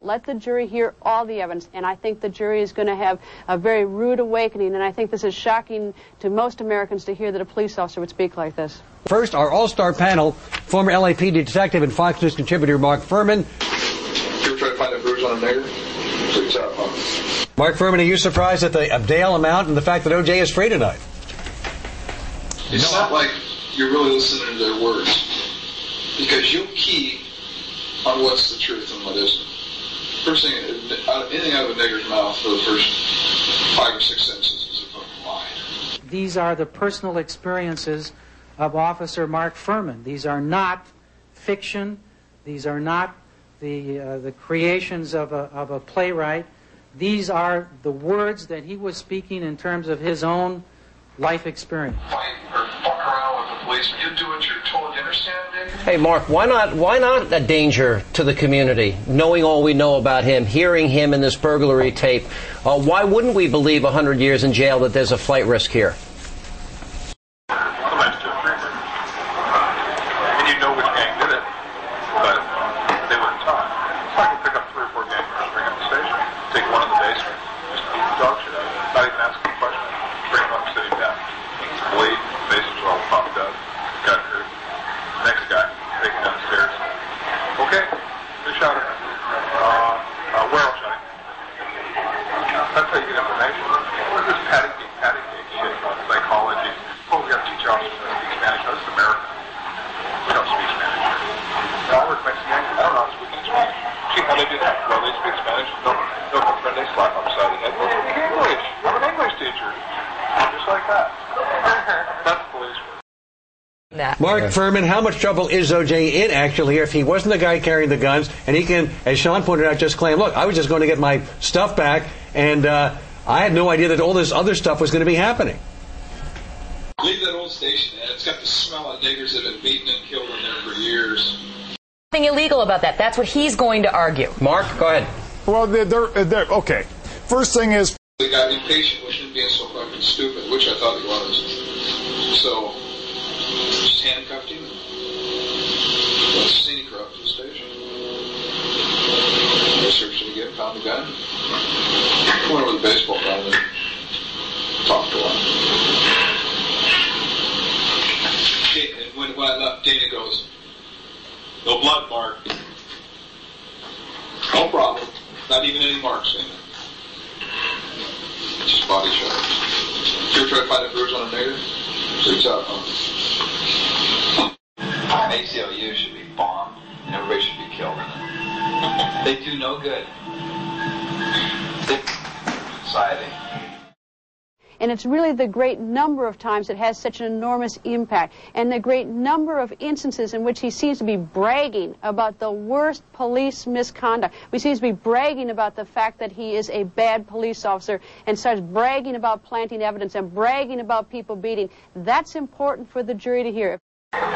Let the jury hear all the evidence, and I think the jury is going to have a very rude awakening, and I think this is shocking to most Americans to hear that a police officer would speak like this. First, our all-star panel, former LAPD detective and Fox News contributor Mark Fuhrman. You ever try to find a bruise on a nigger? Please out, huh? Mark Fuhrman, are you surprised at the bail amount and the fact that OJ is free tonight? It's not like you're really listening to their words, because you'll key on what's the truth and what isn't. First thing, anything out of a nigger's mouth for the first 5 or 6 sentences is a fucking lie. These are the personal experiences of Officer Mark Fuhrman. These are not fiction. These are not the creations of a playwright. These are the words that he was speaking in terms of his own life experience. Fight or fuck around with the police. You do what you're told. You understand, Nick? Hey, Mark, why not a danger to the community, knowing all we know about him, hearing him in this burglary tape? Why wouldn't we believe 100 years in jail that there's a flight risk here? Mark Fuhrman, how much trouble is OJ in actually here if he wasn't the guy carrying the guns and he can, as Sean pointed out, just claim, look, I was just going to get my stuff back and I had no idea that all this other stuff was going to be happening. Leave that old station, man. It's got the smell of niggers that have been beaten and killed in there for years. Nothing illegal about that. That's what he's going to argue. Mark, go ahead. Well, they're okay. First thing is, the guy impatient, which isn't being so fucking stupid, which I thought he was. So, just handcuffed him. Let's see him corrupt the station. They searched him again, found the gun. Went over the baseball bat and talked a lot. And when I left, Dana goes, "No blood, Mark." No problem. Not even any marks in it. Just body shots. You ever try to find a bruise on a nigger? Freaks out, huh? ACLU should be bombed, and everybody should be killed in it. They do no good. Society. And it's really the great number of times it has such an enormous impact, and the great number of instances in which he seems to be bragging about the worst police misconduct. He seems to be bragging about the fact that he is a bad police officer and starts bragging about planting evidence and bragging about people beating. That's important for the jury to hear. You know,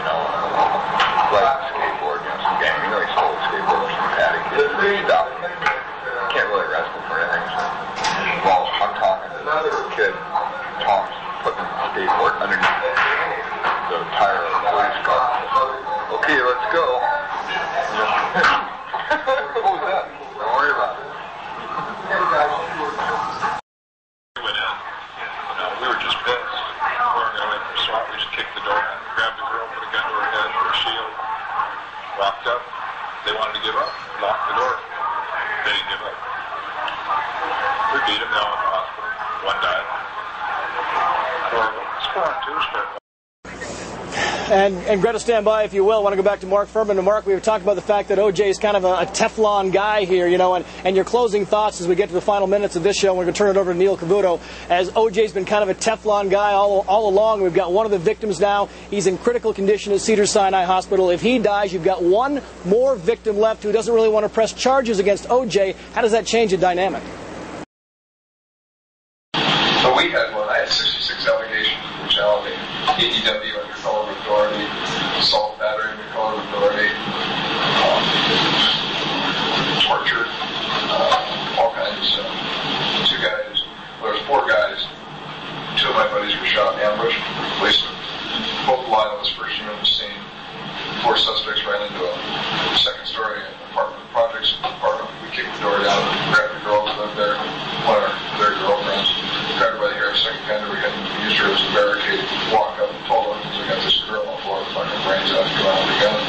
like a skateboard, you know, some gang, you know, he stole a skateboard from a paddock. He stopped. Can't really arrest him for anything. So. Well, I'm talking to another kid, Tom's putting the skateboard underneath the tire of the police car. Okay, let's go. What was that? Don't worry about it. We went in. We were just pissed. We weren't going to wait for SWAT. We just kicked the door in, grabbed the girl, put a gun to her head for a shield, walked up. They wanted to give up. Locked the door. They didn't give up. We beat them now in the hospital. One died. Four of them. It's 4 and 2 straight. And Greta, stand by if you will. I want to go back to Mark Fuhrman. And Mark, we were talking about the fact that OJ is kind of a Teflon guy here, you know, and your closing thoughts as we get to the final minutes of this show. We're going to turn it over to Neil Cavuto, as OJ's been kind of a Teflon guy all along. We've got one of the victims now. He's in critical condition at Cedars-Sinai Hospital. If he dies, you've got one more victim left who doesn't really want to press charges against OJ. How does that change the dynamic? So we had one. I had 66 allegations of brutality, ADW under color of authority, assault battery under color of authority, torture, all kinds of stuff. 2 guys, well, there was 4 guys. 2 of my buddies were shot in ambush. Police both lied on this first unit of the scene. 4 suspects ran into a second-story apartment projects apartment. We kicked the door grabbed the girl who lived there, one of their girlfriends, grabbed her by the hair, second fender, we had used her as a barricade, walked up and told her, we got this girl on the floor, fucking brains out, come out with a gun.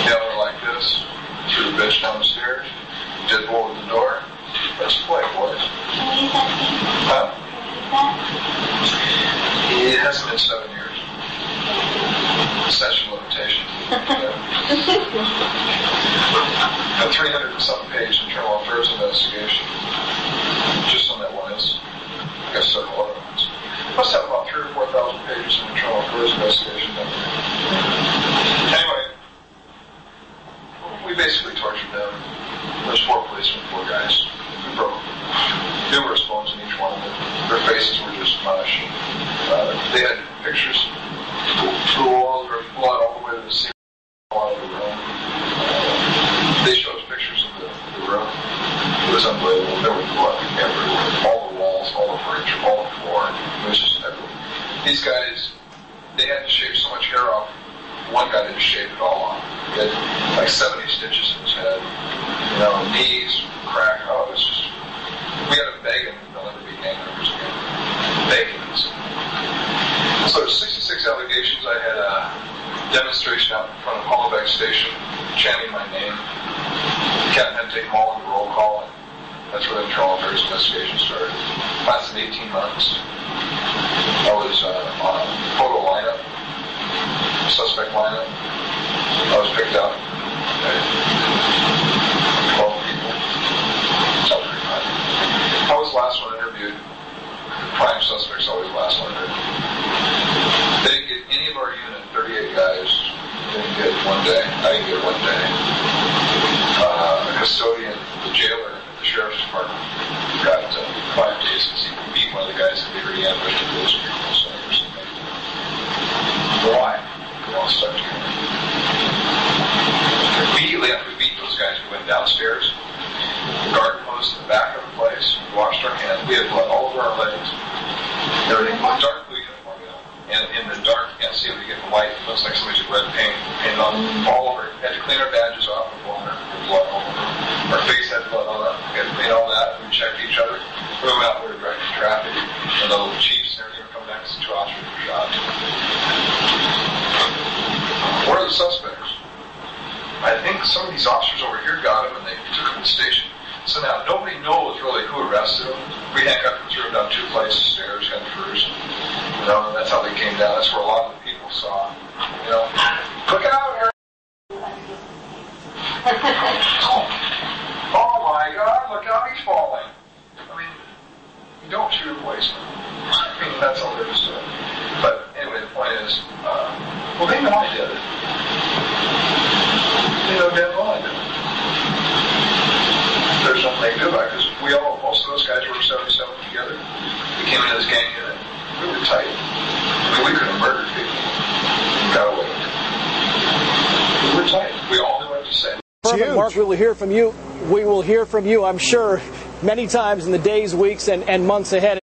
Yelled her like this, threw the bitch down the stairs, did bolt the door. Let's play, boys. Huh? It hasn't been 7 years. Statute of limitations. A 300 and some page internal affairs investigation. Just on that one incident. I got several other ones. Must have about 3,000 or 4,000 pages of internal affairs investigation. Anyway, we basically tortured them. There's 4 policemen, 4 guys. We broke numerous bones in each one of them. Their faces were just mush. They had pictures through all of their blood all the way to the ceiling of the room. They showed us pictures of the room. It was unbelievable. There was blood everywhere. All the walls, all the furniture, all the floor. It was just everywhere. These guys, they had to shave so much hair off. One guy didn't shave it all off. He had like 70 stitches in his head. You know, knees, crack. Oh, it was just. We had to beg him to never be gang members again. Begging us. So there's 66 allegations. I had a demonstration out in front of Hollaback Station, chanting my name. The captain had to take them all into roll call, and that's where the internal affairs investigation started. Lasted 18 months. I was on a photo lineup, suspect lineup. I was picked out. 12 people. I was the last one interviewed. Prime suspect's always the last one interviewed. They didn't get any of our unit, 38 guys. They didn't get one day. I didn't get one day. The custodian, the jailer at the sheriff's department got 5 days because he beat one of the guys that they already ambushed at those people. So I never seen anything. Why? We're all stuck together. Immediately after we beat those guys, we went downstairs. The garden hose in the back of the place. We washed our hands. We had blood all over our legs. Everything was dark blue uniform, you know. And in the dark, you can't see it. We get the light. It looks like somebody's red paint painted on all over. We had to clean our badges off with water. Blood all over. Our face had blood on it. We had to clean all that. We checked each other. We went out. We were directing traffic. And the little chiefs and everything were coming back. 2 officers were shot. Where are the suspects? I think some of these officers over here got them and they took them to the station. So now nobody knows really who arrested them. We handcuffed them, threw them down 2 flights of stairs, head first. You know, and that's how they came down. That's where a lot of the people saw. You know, look out, Eric. Oh my God, look out, he's falling. I mean, you don't shoot a policeman. I mean, that's all there is to it. But anyway, the point is, well, they know I did it. They know damn well I did it. There's nothing they can do about it because most of those guys were 77 together. We came into this gang unit. We were tight. I mean, we could have murdered people. We got away with it. We were tight. We all knew what to say. Mark, we will hear from you. We will hear from you, I'm sure, many times in the days, weeks, and months ahead.